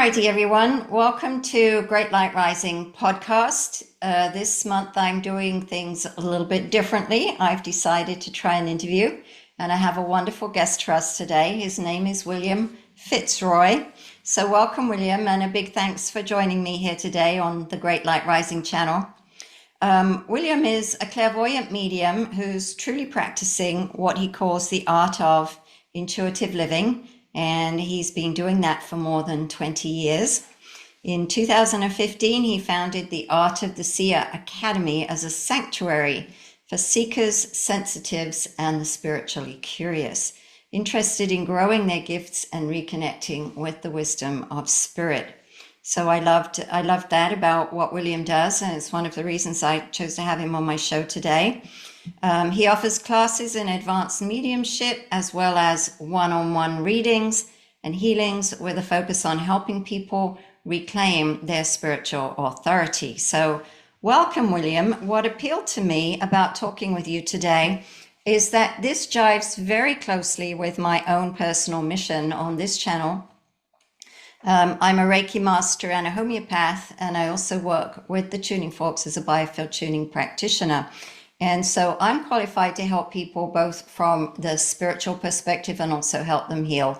righty, everyone. Welcome to Great Light Rising podcast. This month I'm doing things a little bit differently. I've decided to try an interview, and I have a wonderful guest for us today. His name is William Fitzroy. So, welcome, William, and a big thanks for joining me here today on the Great Light Rising channel. William is a clairvoyant medium who's truly practicing what he calls the art of intuitive living, and he's been doing that for more than 20 years. In 2015, he founded the Art of the Seer Academy as a sanctuary for seekers, sensitives, and the spiritually curious, interested in growing their gifts and reconnecting with the wisdom of spirit. So I loved that about what William does, and it's one of the reasons I chose to have him on my show today. He offers classes in advanced mediumship as well as one-on-one readings and healings with a focus on helping people reclaim their spiritual authority. So welcome, William. What appealed to me about talking with you today is that this jives very closely with my own personal mission on this channel. I'm a Reiki master and a homeopath, and I also work with the tuning forks as a biofield tuning practitioner. And so I'm qualified to help people both from the spiritual perspective and also help them heal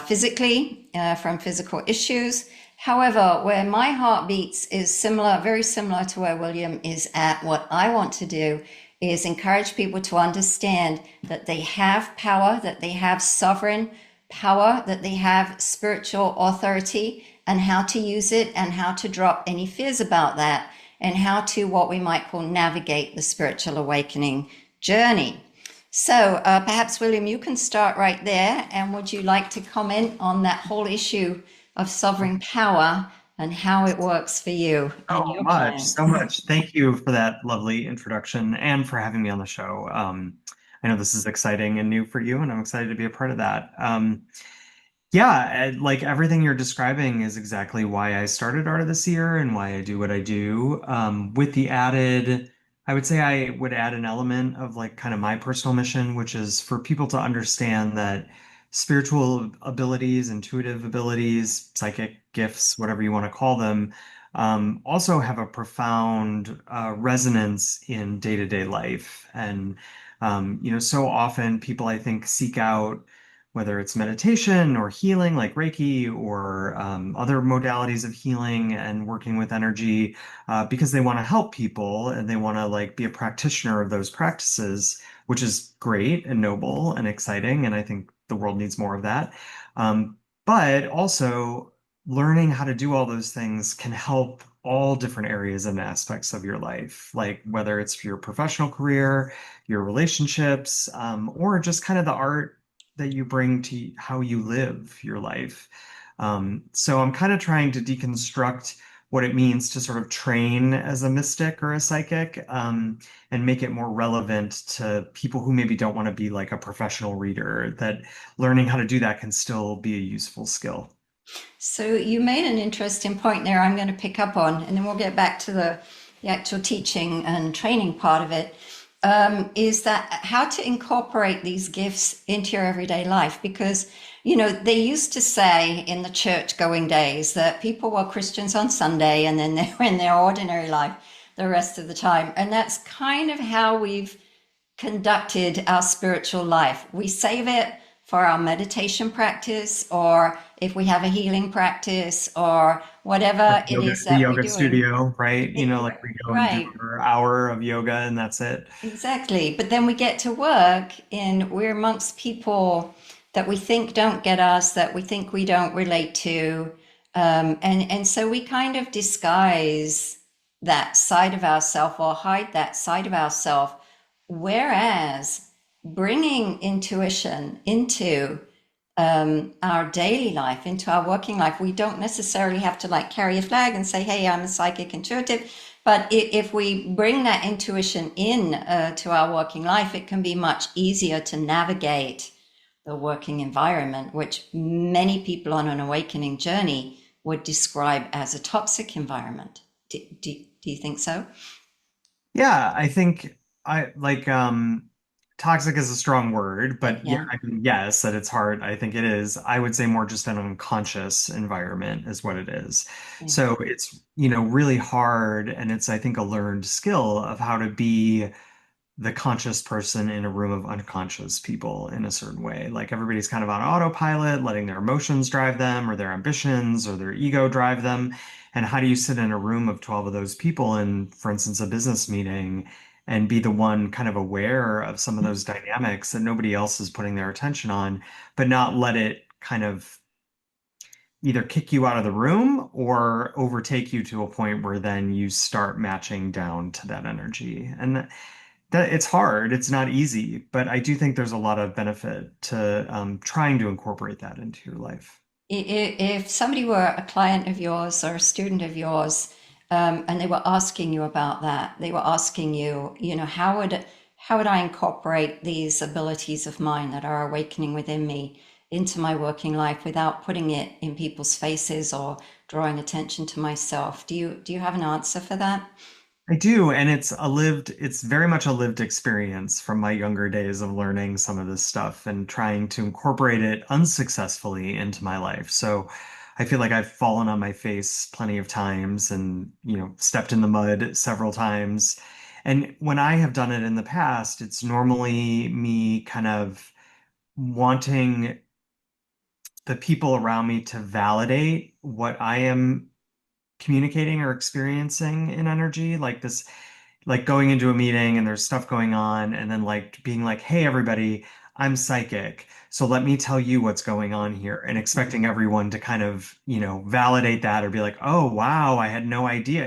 physically from physical issues. However, where my heart beats is similar, very similar to where William is at. What I want to do is encourage people to understand that they have power, that they have sovereign power, that they have spiritual authority, and how to use it and how to drop any fears about that, and how to what we might call navigate the spiritual awakening journey. So perhaps, William, you can start right there. And would you like to comment on that whole issue of sovereign power and how it works for you and So your much, so clients? much. Thank you for that lovely introduction and for having me on the show. I know this is exciting and new for you, and I'm excited to be a part of that. Like everything you're describing is exactly why I started Art of the Seer and why I do what I do. With the added, I would say I would add an element of like kind of my personal mission, which is for people to understand that spiritual abilities, intuitive abilities, psychic gifts, whatever you want to call them, also have a profound resonance in day-to-day life. And so often people I think seek out whether it's meditation or healing like Reiki or other modalities of healing and working with energy because they want to help people and they want to like be a practitioner of those practices, which is great and noble and exciting. And I think the world needs more of that. But also learning how to do all those things can help all different areas and aspects of your life, like whether it's your professional career, your relationships, or just kind of the art that you bring to how you live your life. So I'm kind of trying to deconstruct what it means to sort of train as a mystic or a psychic, and make it more relevant to people who maybe don't want to be like a professional reader, that learning how to do that can still be a useful skill. So you made an interesting point there I'm going to pick up on, and then we'll get back to the actual teaching and training part of it. Is that how to incorporate these gifts into your everyday life? Because, they used to say in the church going days that people were Christians on Sunday and then they were in their ordinary life the rest of the time. And that's kind of how we've conducted our spiritual life. We save it for our meditation practice, or if we have a healing practice, or Or whatever it is the that we're yoga doing. studio, right? Like we go and do Right, our hour of yoga and that's it. exactly. But then we get to work and we're amongst people that we think don't get us, that we think we don't relate to. And so we kind of disguise that side of ourself or hide that side of ourself. Whereas bringing intuition into our daily life, into our working life, we don't necessarily have to like carry a flag and say, hey, I'm a psychic intuitive. But if we bring that intuition in to our working life, it can be much easier to navigate the working environment, which many people on an awakening journey would describe as a toxic environment. Do you think so? Yeah, I think I like toxic is a strong word, but yeah, Yeah. I mean, yes, that it's hard. I think it is. I would say more just an unconscious environment is what it is. Yeah. So it's, really hard. And it's, I think, a learned skill of how to be the conscious person in a room of unconscious people in a certain way. Like everybody's kind of on autopilot, letting their emotions drive them or their ambitions or their ego drive them. And how do you sit in a room of 12 of those people in, for instance, a business meeting and be the one kind of aware of some of those dynamics that nobody else is putting their attention on, but not let it kind of either kick you out of the room or overtake you to a point where then you start matching down to that energy. And that it's hard, it's not easy, but I do think there's a lot of benefit to trying to incorporate that into your life. If somebody were a client of yours or a student of yours, and they were asking you about that, they were asking you, how would I incorporate these abilities of mine that are awakening within me into my working life without putting it in people's faces or drawing attention to myself? Do you have an answer for that? I do, and it's very much a lived experience from my younger days of learning some of this stuff and trying to incorporate it unsuccessfully into my life. So I feel like I've fallen on my face plenty of times and, stepped in the mud several times. And when I have done it in the past, it's normally me kind of wanting the people around me to validate what I am communicating or experiencing in energy, like this, like going into a meeting and there's stuff going on, and then like being like, hey, everybody, I'm psychic. So let me tell you what's going on here, and expecting everyone to kind of, validate that or be like, oh, wow, I had no idea,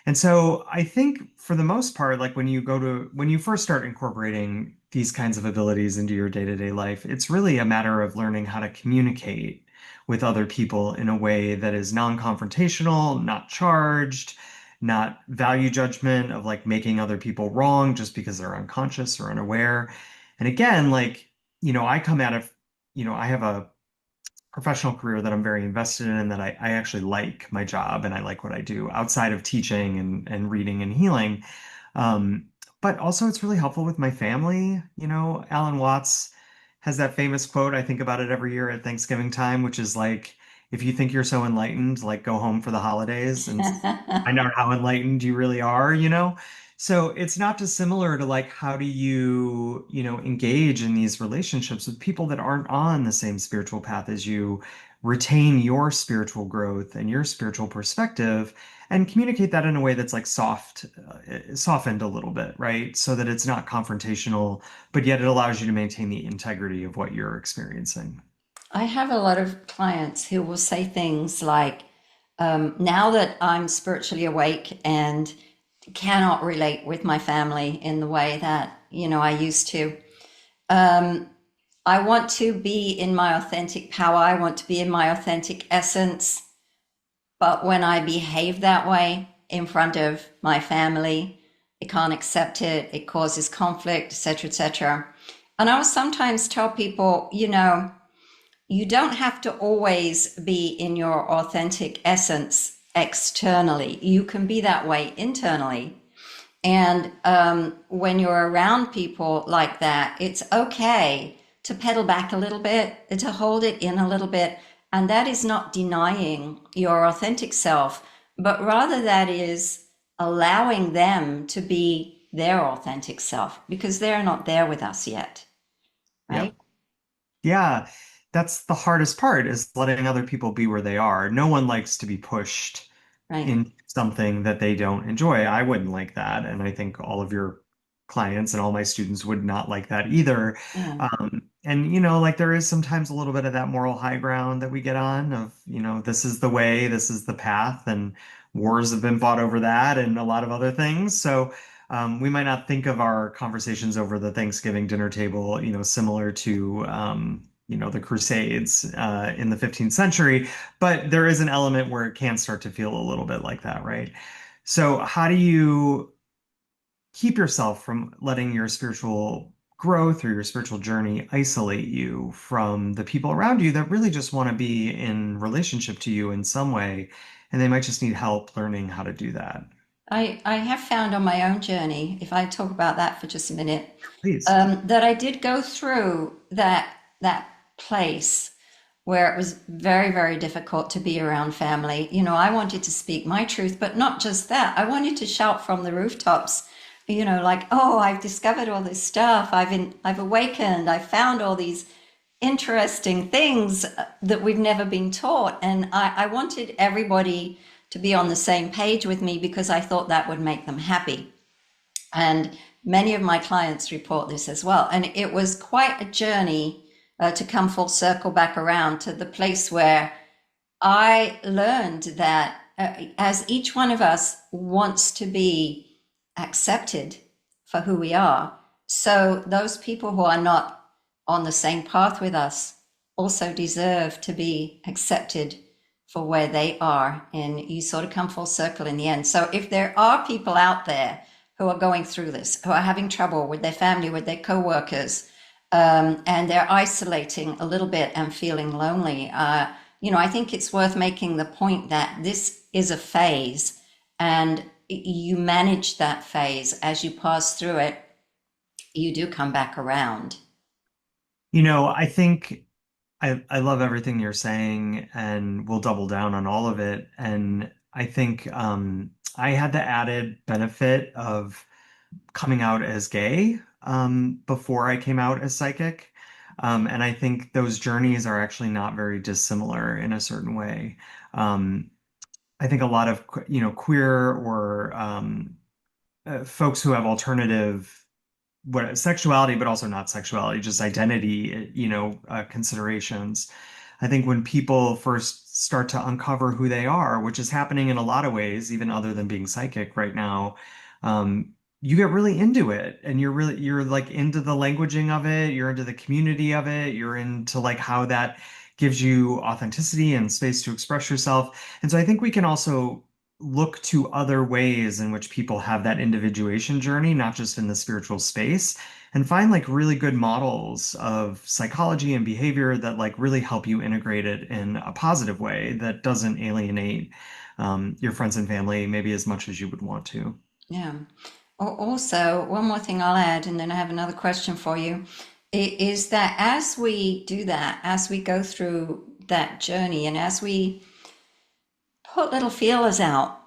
and so I think for the most part, like when you first start incorporating these kinds of abilities into your day-to-day life, it's really a matter of learning how to communicate with other people in a way that is non-confrontational, not charged, not value judgment of like making other people wrong just because they're unconscious or unaware. And again, like, I come out of, I have a professional career that I'm very invested in and that I actually like my job and I like what I do outside of teaching and reading and healing. Um, but also it's really helpful with my family. Alan Watts has that famous quote, I think about it every year at Thanksgiving time, which is like, if you think you're so enlightened, like go home for the holidays and find out how enlightened you really are. So it's not dissimilar to like how do you, engage in these relationships with people that aren't on the same spiritual path as you, retain your spiritual growth and your spiritual perspective and communicate that in a way that's like softened a little bit, right? So that it's not confrontational, but yet it allows you to maintain the integrity of what you're experiencing. I have a lot of clients who will say things like, now that I'm spiritually awake and cannot relate with my family in the way that, I used to, I want to be in my authentic power. I want to be in my authentic essence. But when I behave that way in front of my family, they can't accept it. It causes conflict, etc., etc. And I will sometimes tell people, you don't have to always be in your authentic essence externally. You can be that way internally. And when you're around people like that, it's okay to pedal back a little bit, to hold it in a little bit. And that is not denying your authentic self, but rather that is allowing them to be their authentic self because they're not there with us yet, right? Yep. Yeah, that's the hardest part is letting other people be where they are. No one likes to be pushed Right. in something that they don't enjoy. I wouldn't like that, and I think all of your clients and all my students would not like that either. Yeah. And like there is sometimes a little bit of that moral high ground that we get on of, this is the way, this is the path, and wars have been fought over that and a lot of other things. So we might not think of our conversations over the Thanksgiving dinner table, similar to the Crusades in the 15th century, but there is an element where it can start to feel a little bit like that, right? So how do you keep yourself from letting your spiritual growth or your spiritual journey isolate you from the people around you that really just want to be in relationship to you in some way, and they might just need help learning how to do that? I have found on my own journey, if I talk about that for just a minute, Please. that I did go through that place where it was very, very difficult to be around family. You know, I wanted to speak my truth, but not just that. I wanted to shout from the rooftops, like, oh, I've discovered all this stuff. I've awakened. I found all these interesting things that we've never been taught. And I wanted everybody to be on the same page with me because I thought that would make them happy. And many of my clients report this as well. And it was quite a journey to come full circle back around to the place where I learned that as each one of us wants to be accepted for who we are, so those people who are not on the same path with us also deserve to be accepted for where they are. And you sort of come full circle in the end. So if there are people out there who are going through this, who are having trouble with their family, with their co-workers, and they're isolating a little bit and feeling lonely, I think it's worth making the point that this is a phase, and you manage that phase as you pass through it. You do come back around. I think I love everything you're saying, and we'll double down on all of it. And I think I had the added benefit of coming out as gay before I came out as psychic. And I think those journeys are actually not very dissimilar in a certain way. Um, I think a lot of, queer or folks who have alternative what sexuality, but also not sexuality, just identity, considerations. I think when people first start to uncover who they are, which is happening in a lot of ways, even other than being psychic right now, um, you get really into it and you're like into the languaging of it, you're into the community of it, you're into like how that gives you authenticity and space to express yourself. And so I think we can also look to other ways in which people have that individuation journey, not just in the spiritual space, and find like really good models of psychology and behavior that like really help you integrate it in a positive way that doesn't alienate your friends and family maybe as much as you would want to. Yeah. Also, one more thing I'll add, and then I have another question for you, is that as we do that, as we go through that journey, and as we put little feelers out,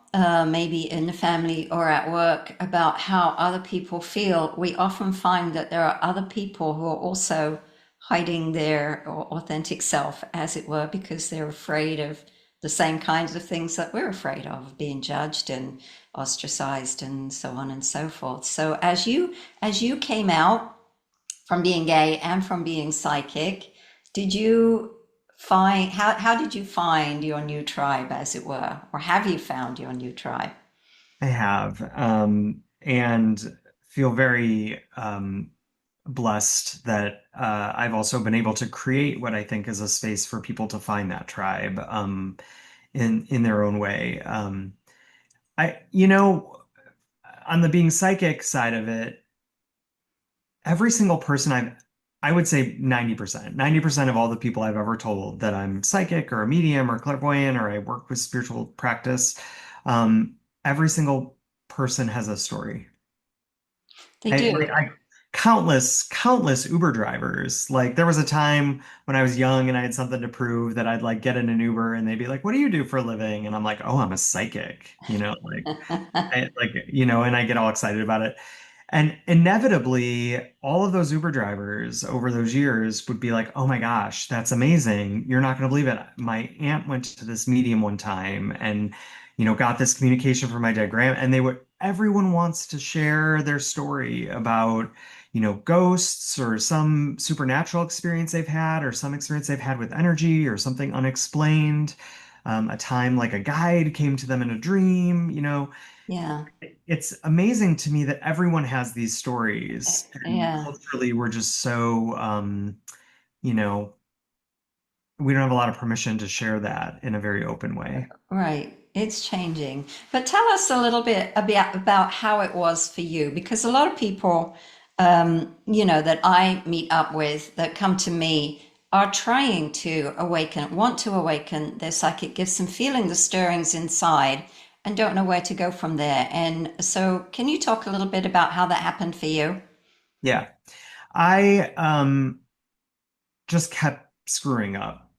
maybe in the family or at work, about how other people feel, we often find that there are other people who are also hiding their authentic self, as it were, because they're afraid of the same kinds of things that we're afraid of being judged and ostracized and so on and so forth. So as you came out from being gay and from being psychic, did you find how did you find your new tribe, as it were, or have you found your new tribe? I have, and feel very blessed that I've also been able to create what I think is a space for people to find that tribe in their own way. I, on the being psychic side of it, every single person I would say 90% of all the people I've ever told that I'm psychic or a medium or clairvoyant or I work with spiritual practice, every single person has a story. They I, like do. I countless Uber drivers. Like there was a time when I was young and I had something to prove that I'd like get in an Uber and they'd be like, "What do you do for a living?" And I'm like, "Oh, I'm a psychic." And I get all excited about it. And inevitably, all of those Uber drivers over those years would be like, "Oh my gosh, that's amazing. You're not going to believe it. My aunt went to this medium one time and, got this communication from my dead grand." And everyone wants to share their story about, ghosts or some supernatural experience they've had or some experience they've had with energy or something unexplained. A time like a guide came to them in a dream, Yeah. it's amazing to me that everyone has these stories and Yeah. culturally we're just so you know we don't have a lot of permission to share that in a very open way. Right. It's changing. But tell us a little bit about how it was for you, because a lot of people, that I meet up with that come to me are trying to awaken, want to awaken their psychic gifts and feeling the stirrings inside. and don't know where to go from there. And so, can you talk a little bit about how that happened for you? Yeah. I just kept screwing up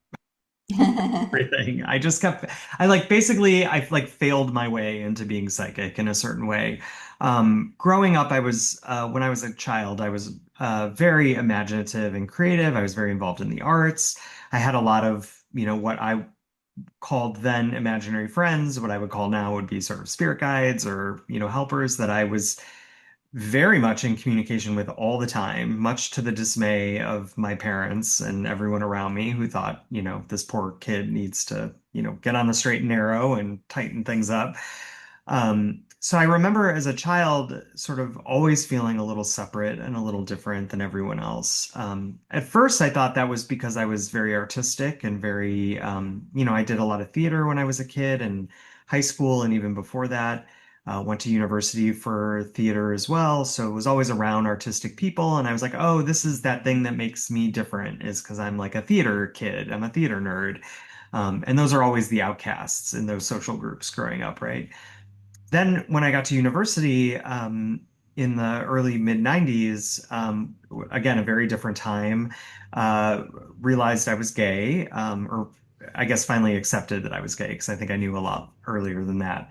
everything. I like basically I like failed my way into being psychic in a certain way. Growing up, when I was a child, I was very imaginative and creative. I was very involved in the arts. I had a lot of, what I called then imaginary friends, what I would call now would be sort of spirit guides or, helpers that I was very much in communication with all the time, much to the dismay of my parents and everyone around me who thought, this poor kid needs to, get on the straight and narrow and tighten things up. So I remember as a child sort of always feeling a little separate and a little different than everyone else. At first, I thought that was because I was very artistic and very, I did a lot of theater when I was a kid and high school and even before that. Went to university for theater as well, so was always around artistic people. And I was like, oh, this is that thing that makes me different, is because I'm like a theater kid. I'm a theater nerd. And those are always the outcasts in those social groups growing up, right? Then when I got to university in the early mid 90s, again, a very different time, uh, realized I was gay, or I guess finally accepted that I was gay because I think I knew a lot earlier than that.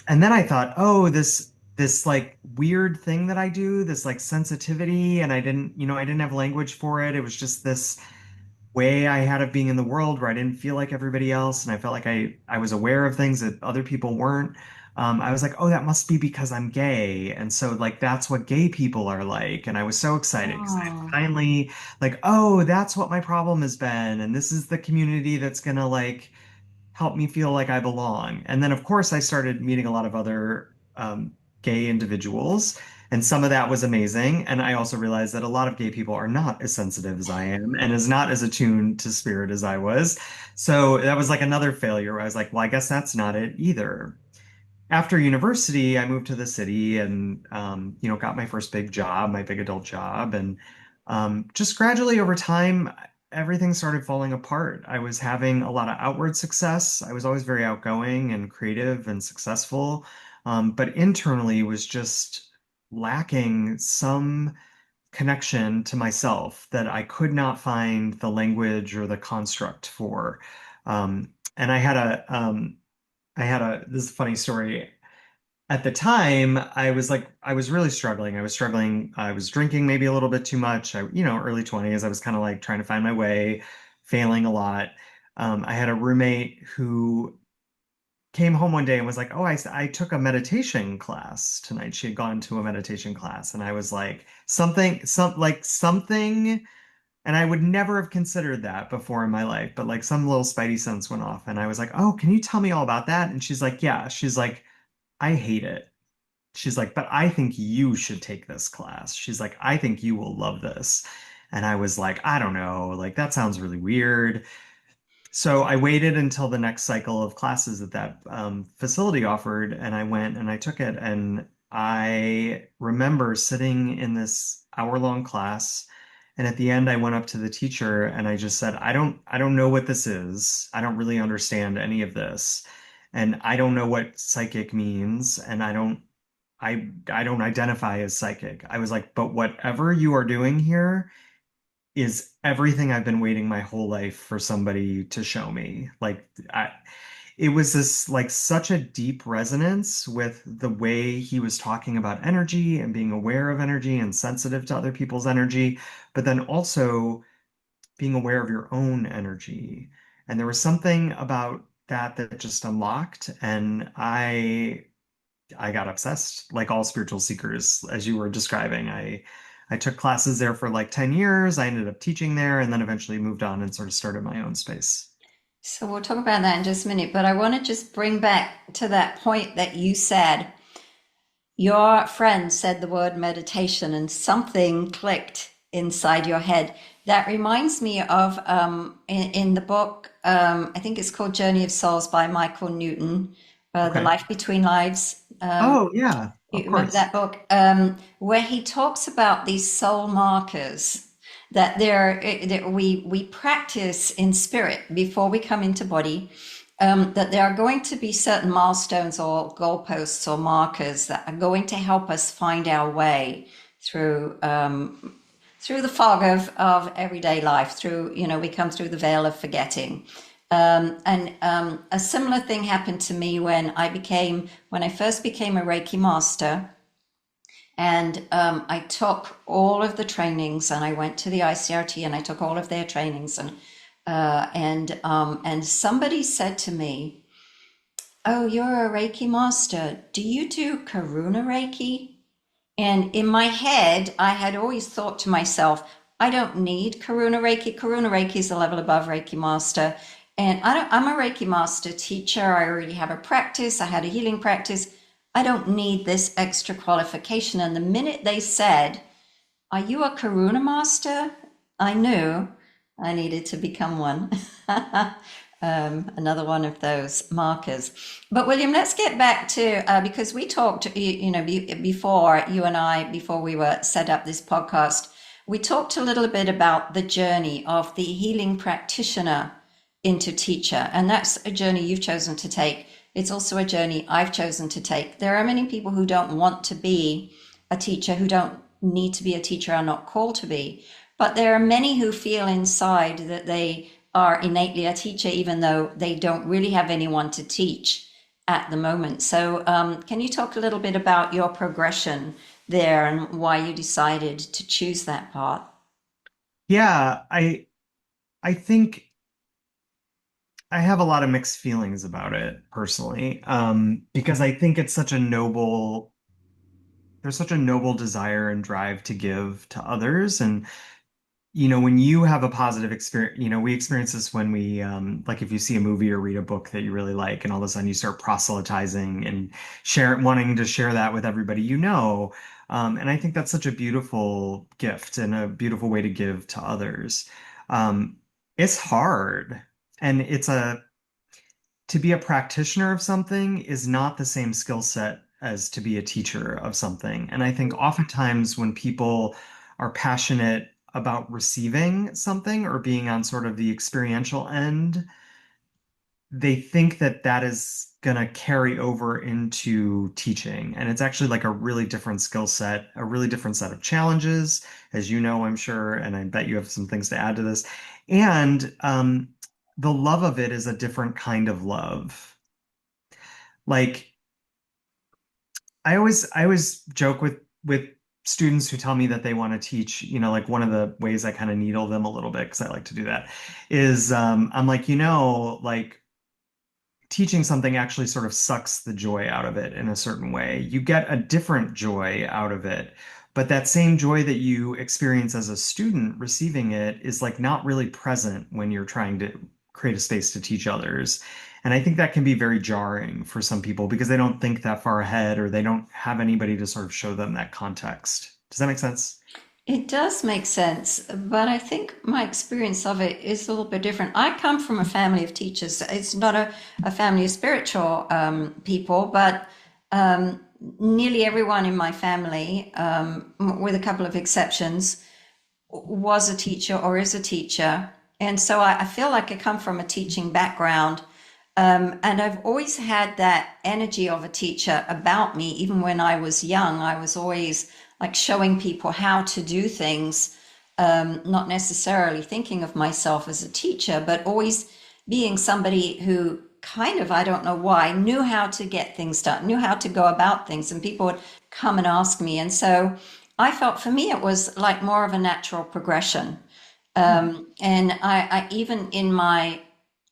And then I thought, oh, this like weird thing that I do, this like sensitivity, and I didn't have language for it. It was just this way I had of being in the world where I didn't feel like everybody else, and I felt like I was aware of things that other people weren't. I was like, oh, that must be because I'm gay, and so like that's what gay people are like. And I was so excited because I Oh, finally like, oh, that's what my problem has been, and this is the community that's gonna like help me feel like I belong. And then, of course, I started meeting a lot of other gay individuals, and some of that was amazing. And I also realized that a lot of gay people are not as sensitive as I am and is not as attuned to spirit as I was. So that was like another failure where I was like, well, I guess that's not it either. After university, I moved to the city and got my first big job, my big adult job, and just gradually over time, everything started falling apart. I was having a lot of outward success. I was always very outgoing and creative and successful, but internally was just lacking some connection to myself that I could not find the language or the construct for. And this is a funny story. At the time, I was really struggling. I was struggling. I was drinking maybe a little bit too much. Early 20s, I was kind of like trying to find my way, failing a lot. I had a roommate who came home one day and was like, "Oh, I took a meditation class tonight." She had gone to a meditation class, and I was like, something, and I would never have considered that before in my life, but like some little spidey sense went off, and I was like, "Oh, can you tell me all about that?" And she's like, "Yeah." She's like, "I hate it." She's like, "But I think you should take this class." She's like, "I think you will love this." And I was like, "I don't know, like that sounds really weird." So I waited until the next cycle of classes that facility offered, and I went and I took it. And I remember sitting in this hour-long class, and at the end, I went up to the teacher and I just said, I don't know what this is. I don't really understand any of this, and I don't know what psychic means, and I don't identify as psychic. I was like, but whatever you are doing here is everything I've been waiting my whole life for somebody to show me. It was this like such a deep resonance with the way he was talking about energy and being aware of energy and sensitive to other people's energy, but then also being aware of your own energy. And there was something about that that just unlocked, and I got obsessed, like all spiritual seekers, as you were describing. I took classes there for like 10 years. I ended up teaching there and then eventually moved on and sort of started my own space. so we'll talk about that in just a minute, but I want to just bring back to that point that you said. Your friend said the word meditation and something clicked inside your head. That reminds me of in the book, I think it's called Journey of Souls by Michael Newton, The Okay. Life Between Lives. Oh, yeah, You of remember course. that book? Where he talks about these soul markers that that we practice in spirit before we come into body, that there are going to be certain milestones or goalposts or markers that are going to help us find our way through through the fog of everyday life. Through, we come through the veil of forgetting. And a similar thing happened to me when I first became a Reiki master. And I took all of the trainings, and I went to the ICRT, and I took all of their trainings, and somebody said to me, "Oh, you're a Reiki master. Do you do Karuna Reiki?" And in my head, I had always thought to myself, I don't need Karuna Reiki. Karuna Reiki is a level above Reiki master. And I'm a Reiki master teacher. I already have a practice. I had a healing practice. I don't need this extra qualification. And the minute they said, "Are you a Karuna master?" I knew I needed to become one. Another one of those markers. But William, let's get back to, because we talked, before you and I, before we were set up this podcast, we talked a little bit about the journey of the healing practitioner into teacher. And that's a journey you've chosen to take. It's also a journey I've chosen to take. There are many people who don't want to be a teacher, who don't need to be a teacher, are not called to be. But there are many who feel inside that they are innately a teacher, even though they don't really have anyone to teach at the moment. So can you talk a little bit about your progression there and why you decided to choose that path? Yeah, I think I have a lot of mixed feelings about it personally, because I think there's such a noble desire and drive to give to others. And when you have a positive experience, we experience this when we, like if you see a movie or read a book that you really like, and all of a sudden you start proselytizing and wanting to share that with everybody you know. And I think that's such a beautiful gift and a beautiful way to give to others. Um, it's hard, and to be a practitioner of something is not the same skill set as to be a teacher of something. And I think oftentimes when people are passionate about receiving something or being on sort of the experiential end, they think that that is going to carry over into teaching. And it's actually like a really different skill set, a really different set of challenges, as you know, I'm sure. And I bet you have some things to add to this. And the love of it is a different kind of love. Like I always joke with students who tell me that they want to teach, like one of the ways I kind of needle them a little bit because I like to do that is I'm like, like teaching something actually sort of sucks the joy out of it in a certain way. You get a different joy out of it, but that same joy that you experience as a student receiving it is like not really present when you're trying to create a space to teach others. And I think that can be very jarring for some people because they don't think that far ahead or they don't have anybody to sort of show them that context. Does that make sense? It does make sense, but I think my experience of it is a little bit different. I come from a family of teachers. It's not a family of spiritual people, but nearly everyone in my family, with a couple of exceptions, was a teacher or is a teacher. And so I feel like I come from a teaching background. And I've always had that energy of a teacher about me. Even when I was young, I was always like showing people how to do things, not necessarily thinking of myself as a teacher, but always being somebody who kind of, I don't know why, knew how to get things done, knew how to go about things, and people would come and ask me. And so I felt for me it was like more of a natural progression. And I even in my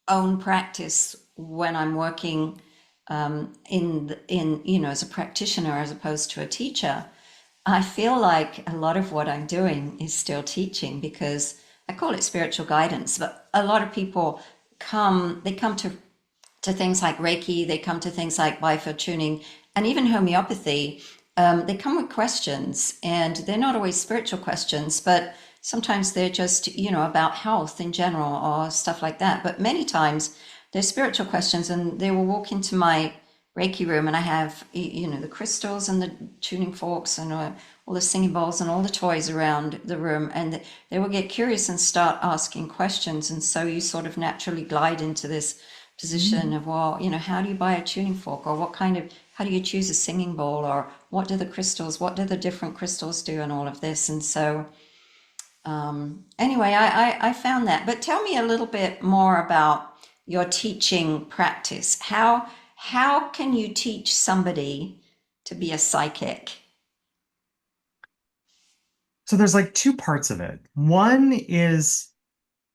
own practice when I'm working as a practitioner as opposed to a teacher, I feel like a lot of what I'm doing is still teaching because I call it spiritual guidance. But a lot of people come to things like Reiki, they come to things like biofield tuning, and even homeopathy. They come with questions, and they're not always spiritual questions, but sometimes they're just, about health in general or stuff like that. But many times they're spiritual questions, and they will walk into my Reiki room, and I have, the crystals and the tuning forks and all the singing bowls and all the toys around the room, and they will get curious and start asking questions. And so you sort of naturally glide into this position of, well, how do you buy a tuning fork, or how do you choose a singing bowl, or what do the different crystals do, and all of this. And so, anyway, I found that. But tell me a little bit more about your teaching practice. How can you teach somebody to be a psychic? So there's like two parts of it. One is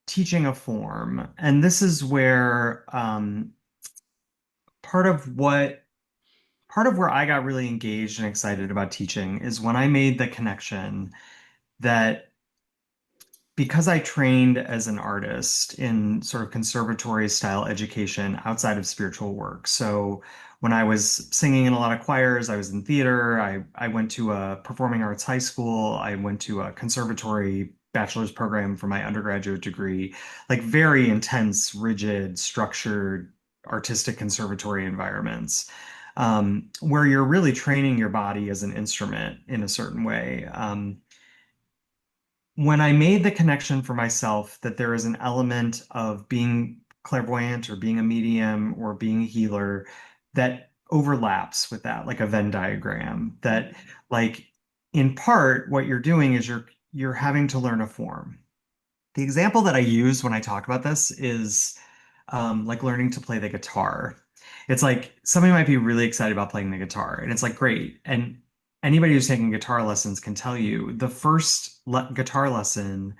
teaching a form, and this is where part of what part of where I got really engaged and excited about teaching is when I made the connection that because I trained as an artist in sort of conservatory style education outside of spiritual work. So when I was singing in a lot of choirs, I was in theater, I went to a performing arts high school, I went to a conservatory bachelor's program for my undergraduate degree, like very intense, rigid, structured, artistic conservatory environments. Where you're really training your body as an instrument in a certain way. When I made the connection for myself that there is an element of being clairvoyant or being a medium or being a healer that overlaps with that, like a Venn diagram, that like in part what you're doing is you're having to learn a form. The example that I use when I talk about this is like learning to play the guitar. It's like somebody might be really excited about playing the guitar, and it's like great. And anybody who's taking guitar lessons can tell you the first guitar lesson,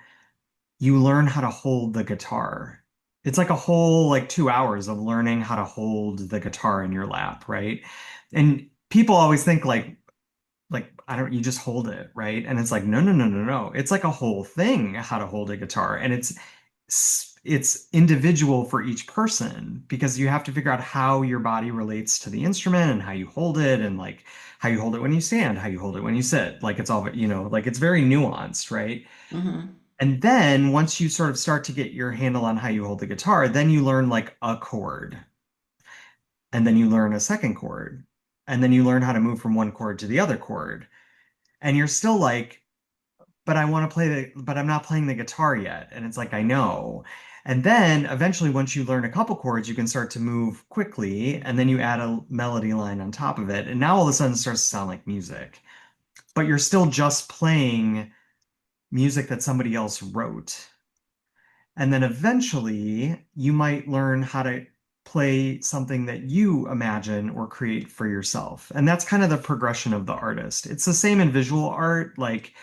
you learn how to hold the guitar. It's like a whole like 2 hours of learning how to hold the guitar in your lap, right? And people always think like I don't you just hold it, right? And it's like no, no, no, no, no. It's like a whole thing how to hold a guitar, and it's individual for each person because you have to figure out how your body relates to the instrument and how you hold it and like how you hold it when you stand, how you hold it when you sit. Like it's all, like it's very nuanced, right? Mm-hmm. And then once you sort of start to get your handle on how you hold the guitar, then you learn like a chord, and then you learn a second chord, and then you learn how to move from one chord to the other chord. And you're still like, but I want to but I'm not playing the guitar yet. And it's like, I know. And then eventually, once you learn a couple chords, you can start to move quickly. And then you add a melody line on top of it. And now all of a sudden it starts to sound like music. But you're still just playing music that somebody else wrote. And then eventually you might learn how to play something that you imagine or create for yourself. And that's kind of the progression of the artist. It's the same in visual art. Like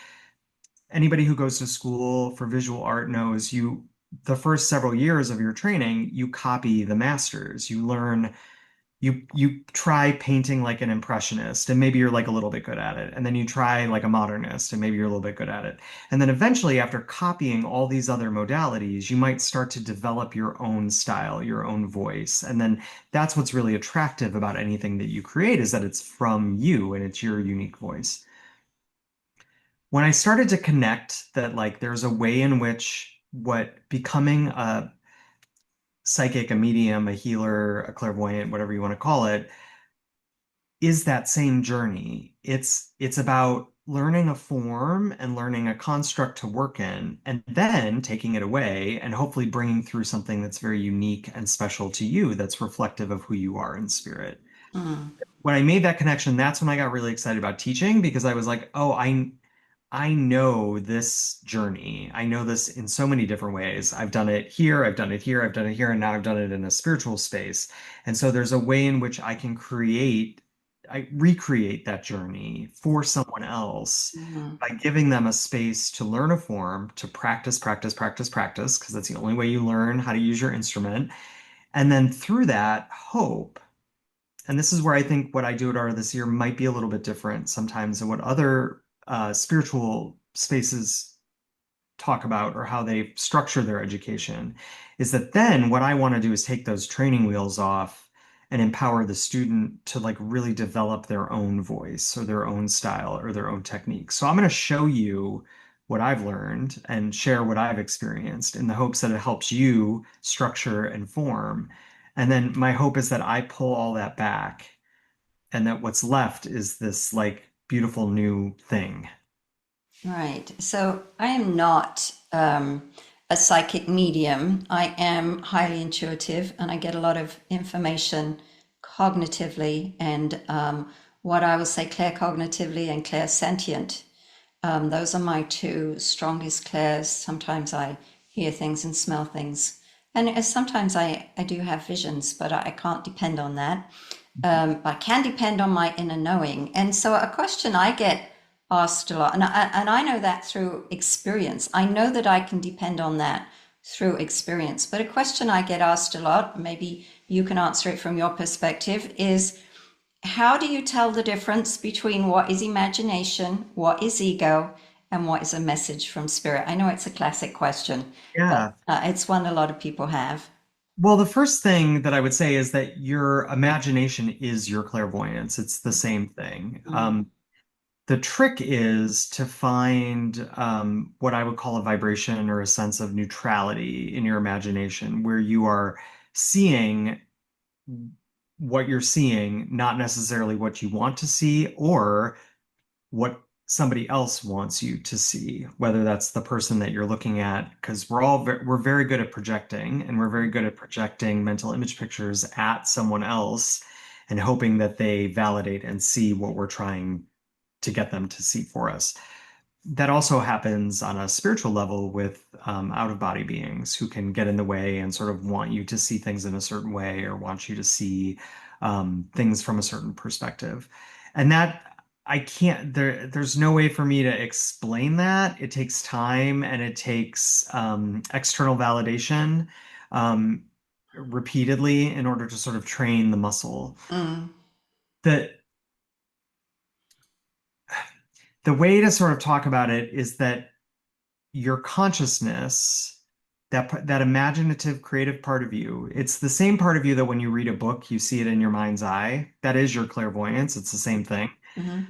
anybody who goes to school for visual art knows the first several years of your training, you copy the masters. You learn, you try painting like an impressionist, and maybe you're like a little bit good at it. And then you try like a modernist, and maybe you're a little bit good at it. And then eventually, after copying all these other modalities, you might start to develop your own style, your own voice. And then that's what's really attractive about anything that you create is that it's from you and it's your unique voice. When I started to connect that like there's a way in which what becoming a psychic, a medium, a healer, a clairvoyant, whatever you want to call it, is that same journey. It's about learning a form and learning a construct to work in, and then taking it away and hopefully bringing through something that's very unique and special to you that's reflective of who you are in spirit. Mm. When I made that connection, that's when I got really excited about teaching because I was like, oh, I know this journey. I know this in so many different ways. I've done it here, I've done it here, I've done it here, and now I've done it in a spiritual space. And so there's a way in which I recreate that journey for someone else Mm-hmm. by giving them a space to learn a form, to practice, practice, practice, practice, because that's the only way you learn how to use your instrument. And then through that, hope. And this is where I think what I do at Art of this Year might be a little bit different sometimes than what other spiritual spaces talk about or how they structure their education. Is that then what I want to do is take those training wheels off and empower the student to like really develop their own voice or their own style or their own technique. So I'm going to show you what I've learned and share what I've experienced in the hopes that it helps you structure and form. And then my hope is that I pull all that back and that what's left is this like beautiful new thing. Right. So I am not a psychic medium. I am highly intuitive and I get a lot of information cognitively and what I will say claircognitively and clairsentient. Those are my two strongest clairs. Sometimes I hear things and smell things. And sometimes I do have visions, but I can't depend on that. I can depend on my inner knowing. And so a question I get asked a lot, and I know that through experience. I know that I can depend on that through experience. But a question I get asked a lot, maybe you can answer it from your perspective, is how do you tell the difference between what is imagination, what is ego, and what is a message from spirit? I know it's a classic question, but Yeah. it's one a lot of people have. Well, the first thing that I would say is that your imagination is your clairvoyance. It's the same thing. Mm, The trick is to find what I would call a vibration or a sense of neutrality in your imagination, where you are seeing what you're seeing, not necessarily what you want to see or what somebody else wants you to see, whether that's the person that you're looking at, because we're very good at projecting, and we're very good at projecting mental image pictures at someone else and hoping that they validate and see what we're trying to get them to see for us. That also happens on a spiritual level with out-of-body beings who can get in the way and sort of want you to see things in a certain way or want you to see things from a certain perspective. And that I can't, there's no way for me to explain that. It takes time and it takes external validation repeatedly in order to sort of train the muscle. mm, The the way to sort of talk about it is that your consciousness, that imaginative creative part of you, it's the same part of you that when you read a book you see it in your mind's eye. That is your clairvoyance. It's the same thing. mm-hmm,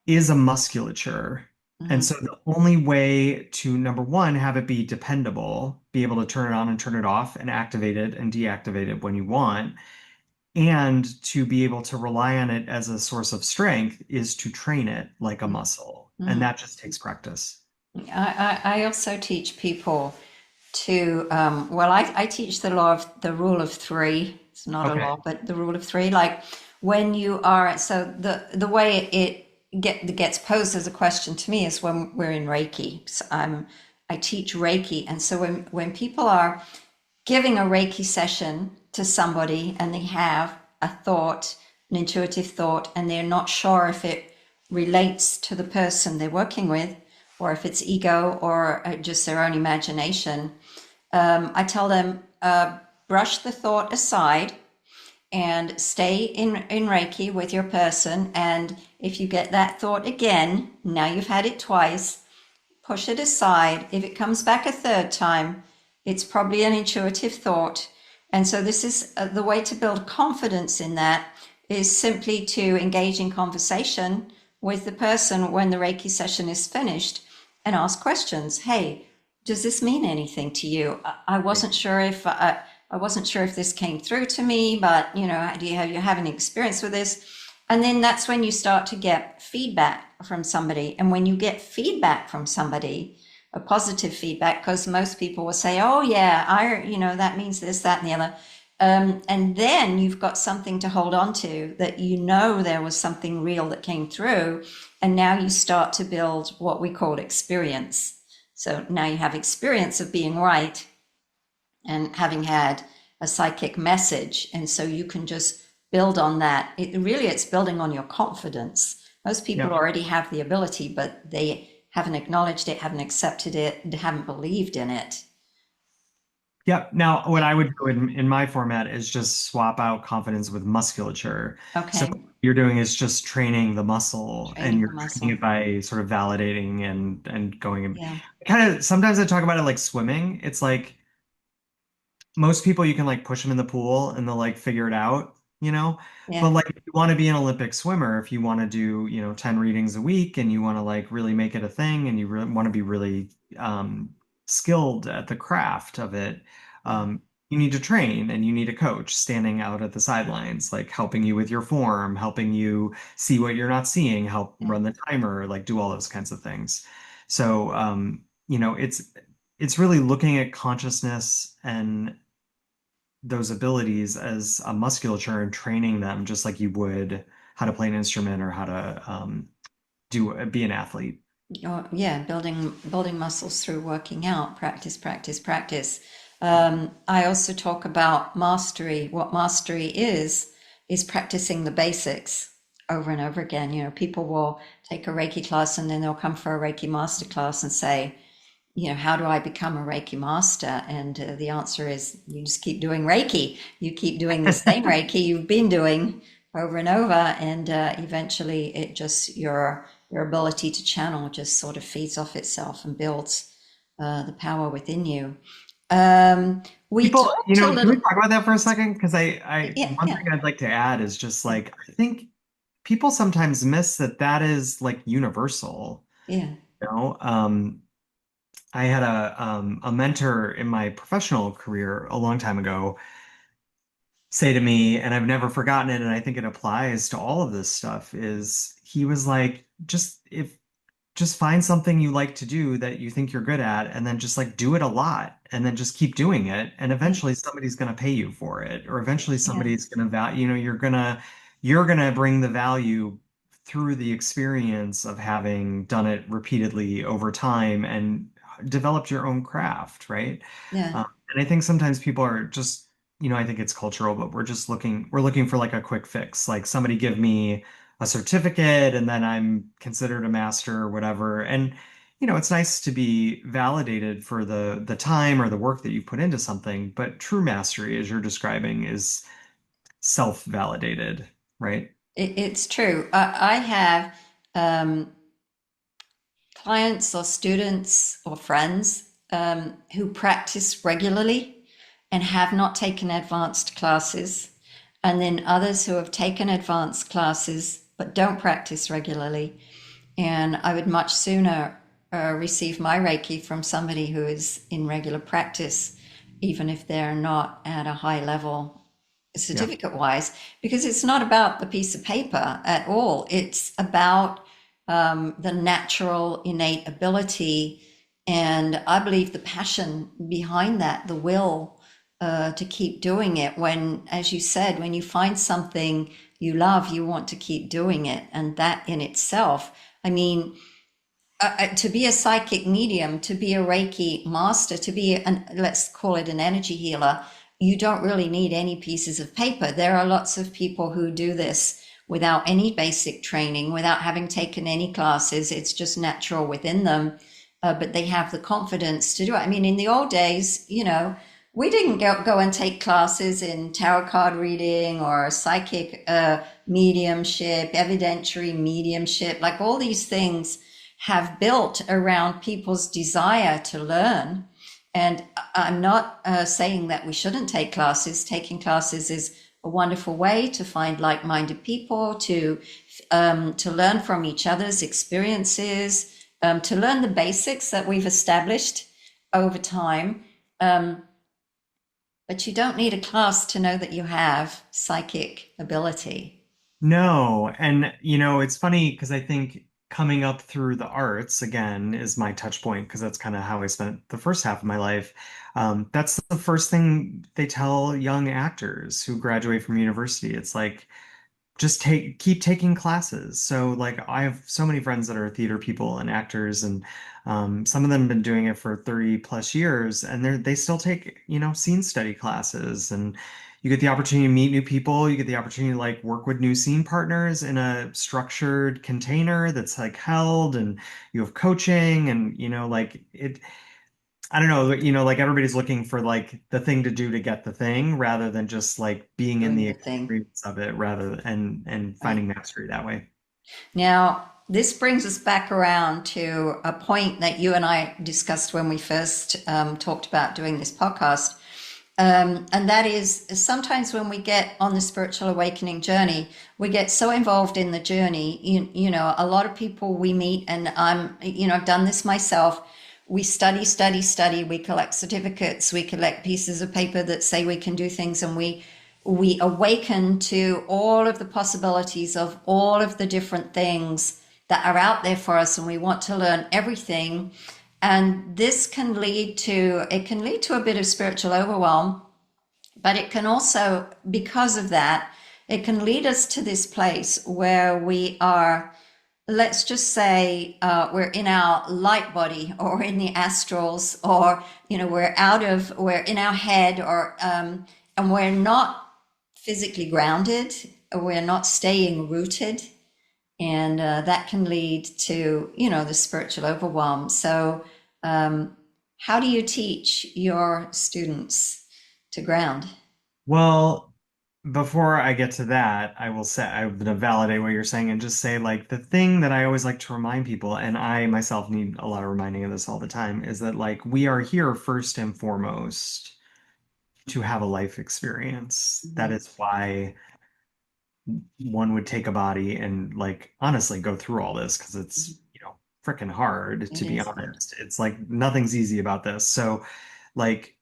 Is a musculature. And mm-hmm, so the only way to, number one, have it be dependable, be able to turn it on and turn it off and activate it and deactivate it when you want, and to be able to rely on it as a source of strength is to train it like a muscle. And mm-hmm. that just takes practice. I also teach people to, well, I teach the law of the rule of three. It's not a Okay. law, but the rule of three. Like when you are, so the way gets posed as a question to me is when we're in Reiki. So I teach Reiki, and so when people are giving a Reiki session to somebody and they have a thought, an intuitive thought, and they're not sure if it relates to the person they're working with or if it's ego or just their own imagination, I tell them brush the thought aside and stay in Reiki with your person. And if you get that thought again, now you've had it twice, push it aside. If it comes back a third time, it's probably an intuitive thought. And so this is the way to build confidence in that is simply to engage in conversation with the person when the Reiki session is finished and ask questions. Hey, does this mean anything to you? I wasn't sure if I wasn't sure if this came through to me, but do you have any experience with this? And then that's when you start to get feedback from somebody. And when you get feedback from somebody, a positive feedback, because most people will say, "Oh yeah, that means this, that, and the other," and then you've got something to hold on to that there was something real that came through, and now you start to build what we call experience. So now you have experience of being right and having had a psychic message, and so you can just build on that. It's building on your confidence. Most people Yeah. already have the ability, but they haven't acknowledged it, haven't accepted it, haven't believed in it. Yeah. Now, what I would do in my format is just swap out confidence with musculature. So Okay, what you're doing is just training the muscle, and training the you're training muscle. it by sort of validating and going. Yeah, Kind of sometimes I talk about it like swimming. It's like most people you can like push them in the pool and they'll like figure it out, you know? But yeah, like if you want to be an Olympic swimmer, if you want to do, 10 readings a week and you want to like really make it a thing and you want to be really skilled at the craft of it, you need to train and you need a coach standing out at the sidelines, like helping you with your form, helping you see what you're not seeing, help yeah. run the timer, like do all those kinds of things. So, it's it's really looking at consciousness and those abilities as a musculature and training them just like you would how to play an instrument or how to do be an athlete. Or, yeah, building muscles through working out, practice, practice, practice. I also talk about mastery. What mastery is practicing the basics over and over again. You know, people will take a Reiki class and then they'll come for a Reiki master class and say, you know, how do I become a Reiki master? And the answer is you just keep doing Reiki. You keep doing the same Reiki you've been doing over and over, and eventually it just your ability to channel just sort of feeds off itself and builds the power within you. We People, talked a can we little, talk about that for a second? Because yeah, one yeah, thing I'd like to add is just like, I think people sometimes miss that that is like universal, yeah, you know? I had a mentor in my professional career a long time ago say to me, and I've never forgotten it, and I think it applies to all of this stuff, is he was like, just find something you like to do that you think you're good at, and then just like do it a lot, and then just keep doing it, and yeah, eventually somebody's going to pay you for it, or eventually yeah, somebody's going to value, you're gonna bring the value through the experience of having done it repeatedly over time and developed your own craft, right? yeah. And I think sometimes people are just, I think it's cultural, but we're looking for like a quick fix. Like somebody give me a certificate and then I'm considered a master or whatever. And, it's nice to be validated for the time or the work that you put into something, but true mastery, as you're describing, is self-validated, right? It's true. I have um, clients or students or friends who practice regularly and have not taken advanced classes, and then others who have taken advanced classes but don't practice regularly. And I would much sooner receive my Reiki from somebody who is in regular practice, even if they're not at a high level Yeah. certificate wise, because it's not about the piece of paper at all. It's about the natural innate ability. And I believe the passion behind that, the will to keep doing it. When, as you said, when you find something you love, you want to keep doing it. And that in itself, I mean, to be a psychic medium, to be a Reiki master, to be let's call it an energy healer, you don't really need any pieces of paper. There are lots of people who do this without any basic training, without having taken any classes. It's just natural within them, but they have the confidence to do it. I mean, in the old days, we didn't go and take classes in tarot card reading or psychic mediumship, evidentiary mediumship, like all these things have built around people's desire to learn. And I'm not saying that we shouldn't take classes. Taking classes is a wonderful way to find like-minded people, to learn from each other's experiences, to learn the basics that we've established over time. But you don't need a class to know that you have psychic ability. No, and it's funny because I think coming up through the arts again is my touch point because that's kind of how I spent the first half of my life. That's the first thing they tell young actors who graduate from university. It's like just keep taking classes. So like I have so many friends that are theater people and actors, and some of them have been doing it for 30 plus years, and they still take, scene study classes, and you get the opportunity to meet new people. You get the opportunity to like work with new scene partners in a structured container that's like held, and you have coaching, and like it. I don't know, like everybody's looking for like the thing to do to get the thing rather than just like being in Doing the the thing, experience of it and right? finding mastery that way. Now, this brings us back around to a point that you and I discussed when we first talked about doing this podcast. And that is sometimes when we get on the spiritual awakening journey, we get so involved in the journey. A lot of people we meet, and I've done this myself. We study, study, study. We collect certificates. We collect pieces of paper that say we can do things, and we awaken to all of the possibilities of all of the different things that are out there for us, and we want to learn everything. And this can lead to, it can lead to a bit of spiritual overwhelm, but it can also, because of that, it can lead us to this place where we are, let's just say, we're in our light body or in the astrals, or we're in our head, or and we're not physically grounded, or we're not staying rooted, and that can lead to the spiritual overwhelm. So how do you teach your students to ground? Well, before I get to that, I will say I'm going to validate what you're saying and just say like the thing that I always like to remind people, and I myself need a lot of reminding of this all the time, is that like we are here first and foremost to have a life experience. That Mhm. is why one would take a body and like honestly go through all this because Mhm. it's, freaking hard, It to be is hard. honest. It's like nothing's easy about this. So, like,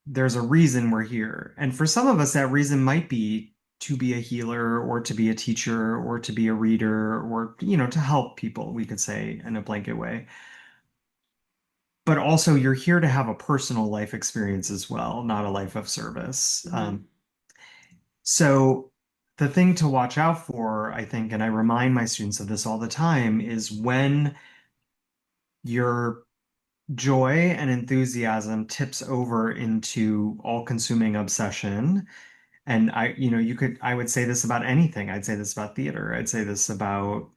there's a reason we're here. And for some of us, that reason might be to be a healer or to be a teacher or to be a reader or, to help people, we could say in a blanket way. But also, you're here to have a personal life experience as well, not a life of service. Mhm. So the thing to watch out for, I think, and I remind my students of this all the time, is when your joy and enthusiasm tips over into all-consuming obsession. And I would say this about anything. I'd say this about theater. I'd say this about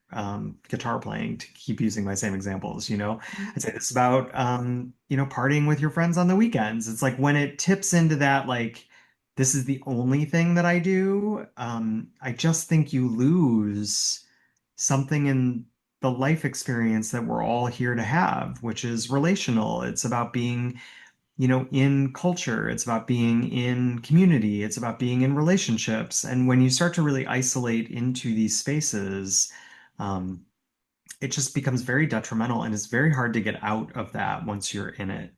guitar playing, to keep using my same examples. I'd say this about, partying with your friends on the weekends. It's like when it tips into that, like, this is the only thing that I do, I just think you lose something in the life experience that we're all here to have, which is relational. It's about being in culture. It's about being in community. It's about being in relationships. And when you start to really isolate into these spaces, um, it just becomes very detrimental and it's very hard to get out of that once you're in it.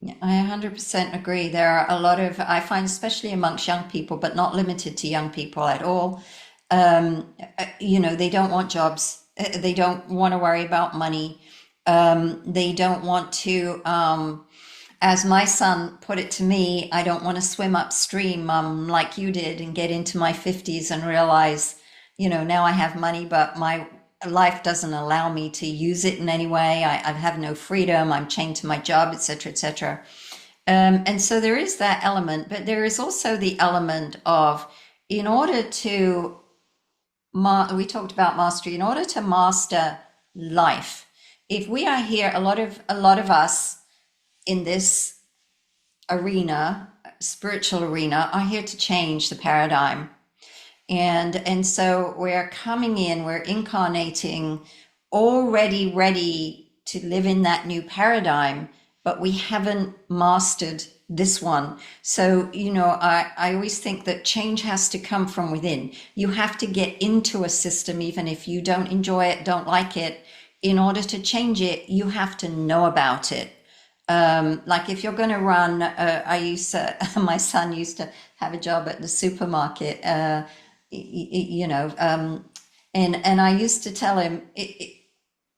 Yeah, I 100% agree. There are a lot of, I find, especially amongst young people, but not limited to young people at all. They don't want jobs. They don't want to worry about money. They don't want to, as my son put it to me, I don't want to swim upstream, like you did, and get into my 50s and realize, now I have money, but my life doesn't allow me to use it in any way. I have no freedom. I'm chained to my job, etc., etc. And so there is that element, but there is also the element of, in order to, we talked about mastery, in order to master life, if we are here, a lot of us in this arena, spiritual arena, are here to change the paradigm. And so we're coming in, we're incarnating, already ready to live in that new paradigm, but we haven't mastered this one. So, I always think that change has to come from within. You have to get into a system, even if you don't enjoy it, don't like it. In order to change it, you have to know about it. Like if you're going to run, my son used to have a job at the supermarket, and I used to tell him,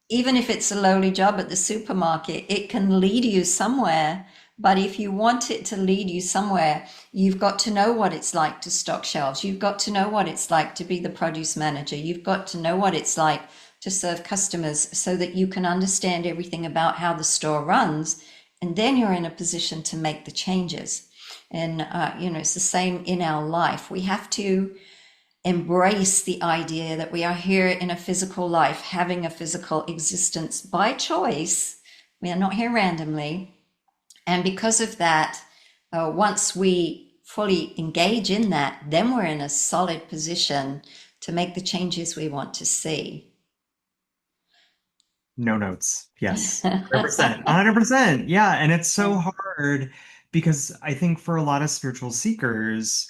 even if it's a lowly job at the supermarket, it can lead you somewhere. But if you want it to lead you somewhere, you've got to know what it's like to stock shelves. You've got to know what it's like to be the produce manager. You've got to know what it's like to serve customers so that you can understand everything about how the store runs. And then you're in a position to make the changes. And, it's the same in our life. We have to embrace the idea that we are here in a physical life, having a physical existence by choice. We are not here randomly. And because of that, once we fully engage in that, then we're in a solid position to make the changes we want to see. No notes. Yes. 100%. 100%. Yeah. And it's so Yeah. hard because I think for a lot of spiritual seekers,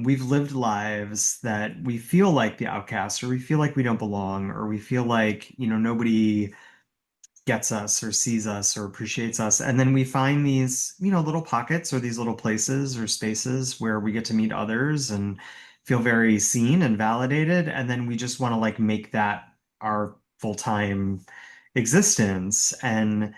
we've lived lives that we feel like the outcast, or we feel like we don't belong, or we feel like, nobody gets us or sees us or appreciates us. And then we find these, little pockets or these little places or spaces where we get to meet others and feel very seen and validated. And then we just want to like make that our full-time existence. And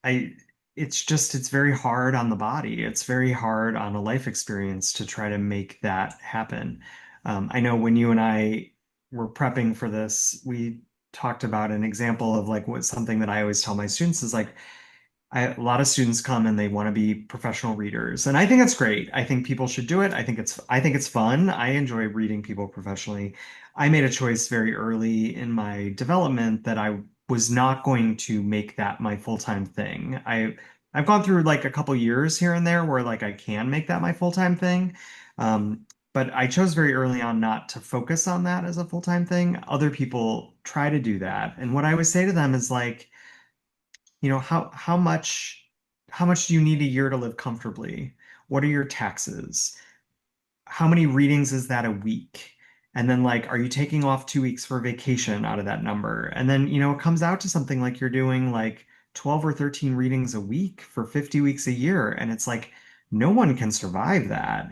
I, it's very hard on the body. It's very hard on a life experience to try to make that happen. I know when you and I were prepping for this, we talked about an example of like what something that I always tell my students is like, a lot of students come and they want to be professional readers, and I think it's great. I think people should do it. I think it's fun. I enjoy reading people professionally. I made a choice very early in my development that I was not going to make that my full-time thing. I've gone through like a couple years here and there where like I can make that my full-time thing. But I chose very early on not to focus on that as a full-time thing. Other people try to do that. And what I would say to them is like, how much do you need a year to live comfortably? What are your taxes? How many readings is that a week? And then like, are you taking off 2 weeks for vacation out of that number? And then, it comes out to something like you're doing like 12 or 13 readings a week for 50 weeks a year. And it's like, no one can survive that.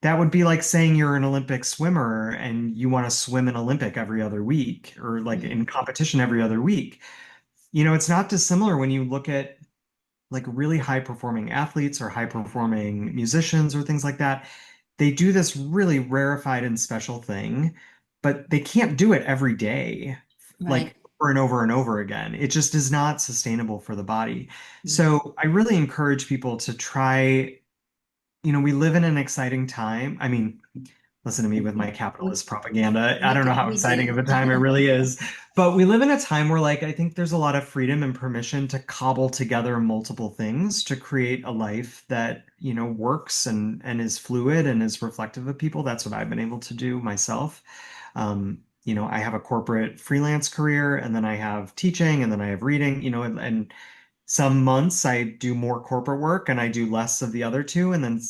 That would be like saying you're an Olympic swimmer and you want to swim an Olympic every other week or like in competition every other week. It's not dissimilar when you look at like really high performing athletes or high performing musicians or things like that. They do this really rarefied and special thing, but they can't do it every day, Right. like over and over and over again. It just is not sustainable for the body. So I really encourage people to try, we live in an exciting time. I mean, listen to me with my We, capitalist propaganda. I don't know how we exciting do. of a time it really is. But we live in a time where, like, I think there's a lot of freedom and permission to cobble together multiple things to create a life that, works and is fluid and is reflective of people. That's what I've been able to do myself. I have a corporate freelance career, and then I have teaching, and then I have reading, and some months I do more corporate work and I do less of the other two. And then,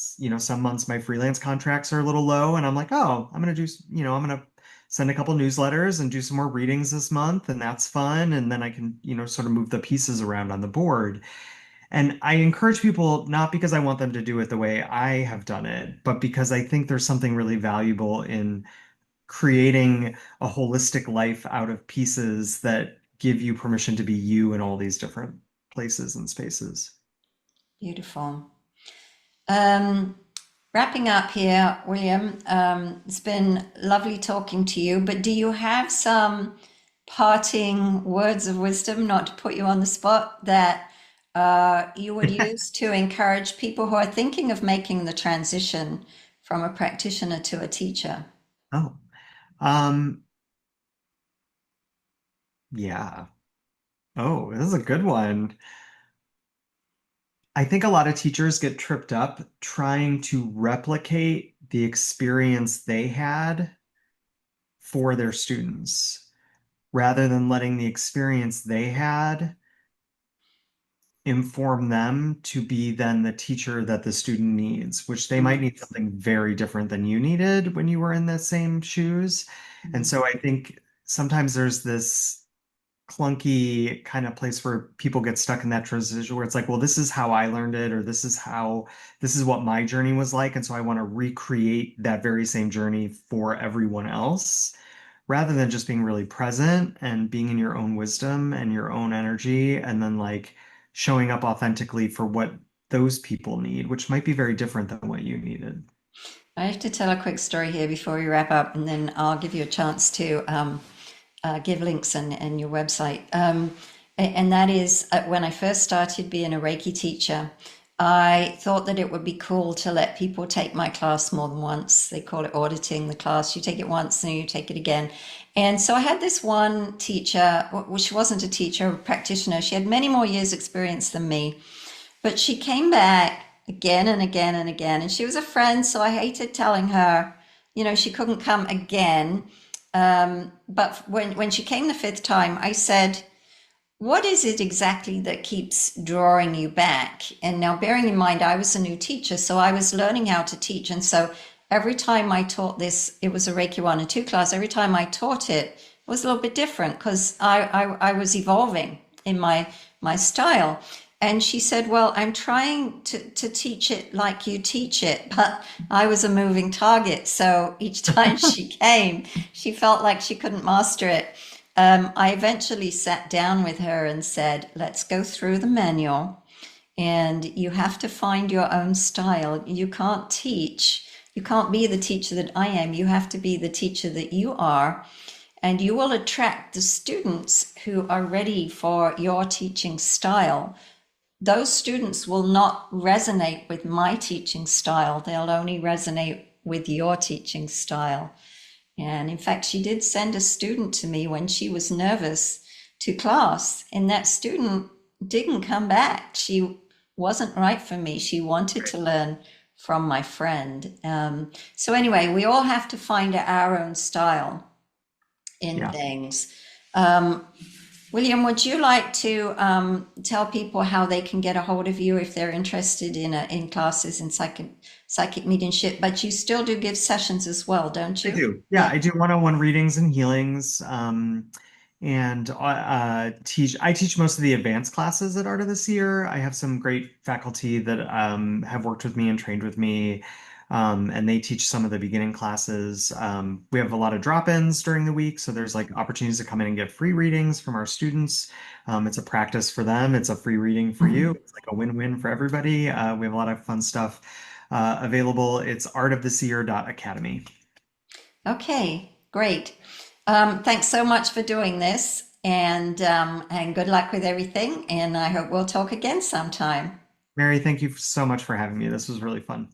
some months my freelance contracts are a little low and I'm like, oh, I'm going to send a couple newsletters and do some more readings this month. And that's fun. And then I can, sort of move the pieces around on the board. And I encourage people not because I want them to do it the way I have done it, but because I think there's something really valuable in creating a holistic life out of pieces that give you permission to be you in all these different places and spaces. Beautiful. Um, Wrapping up here, William, it's been lovely talking to you, but do you have some parting words of wisdom, not to put you on the spot, that you would use to encourage people who are thinking of making the transition from a practitioner to a teacher? Oh, um, yeah. Oh, this is a good one. I think a lot of teachers get tripped up trying to replicate the experience they had for their students rather than letting the experience they had inform them to be then the teacher that the student needs, which they might need something very different than you needed when you were in the same shoes. And Mhm. so I think sometimes there's this clunky kind of place where people get stuck in that transition where it's like, well, this is how I learned it, or this is what my journey was like. And so I want to recreate that very same journey for everyone else, rather than just being really present and being in your own wisdom and your own energy, and then like showing up authentically for what those people need, which might be very different than what you needed. I have to tell a quick story here before we wrap up, and then I'll give you a chance to give links and your website. And that is when I first started being a Reiki teacher, I thought that it would be cool to let people take my class more than once. They call it auditing the class. You take it once and you take it again. And so I had this one teacher, which wasn't a teacher, a practitioner. She had many more years experience than me, but she came back again and again and again. And she was a friend, so I hated telling her, she couldn't come again. But when she came the fifth time, I said, what is it exactly that keeps drawing you back? And now, bearing in mind, I was a new teacher, so I was learning how to teach. And so every time I taught this, it was a Reiki 1 and 2 class. Every time I taught it, it was a little bit different because I was evolving in my style. And she said, well, I'm trying to teach it like you teach it, but I was a moving target. So each time she came, she felt like she couldn't master it. I eventually sat down with her and said, let's go through the manual, and you have to find your own style. You can't teach, you can't be the teacher that I am. You have to be the teacher that you are, and you will attract the students who are ready for your teaching style. Those students will not resonate with my teaching style, they'll only resonate with your teaching style. And in fact, she did send a student to me when she was nervous to class, and that student didn't come back. She wasn't right for me. She wanted to learn from my friend. So, anyway, we all have to find our own style in Yeah. things. Um, William, would you like to tell people how they can get a hold of you if they're interested in classes in psychic mediumship? But you still do give sessions as well, don't I you? do. Yeah, Yeah. I do one-on-one readings and healings. And I teach most of the advanced classes at Art of the Seer. I have some great faculty that have worked with me and trained with me. And they teach some of the beginning classes. We have a lot of drop-ins during the week, so there's like opportunities to come in and get free readings from our students. It's a practice for them. It's a free reading for you. It's like a win-win for everybody. We have a lot of fun stuff available. It's artoftheseer.academy. Okay, great. Thanks so much for doing this, and good luck with everything. And I hope we'll talk again sometime. Mary, thank you so much for having me. This was really fun.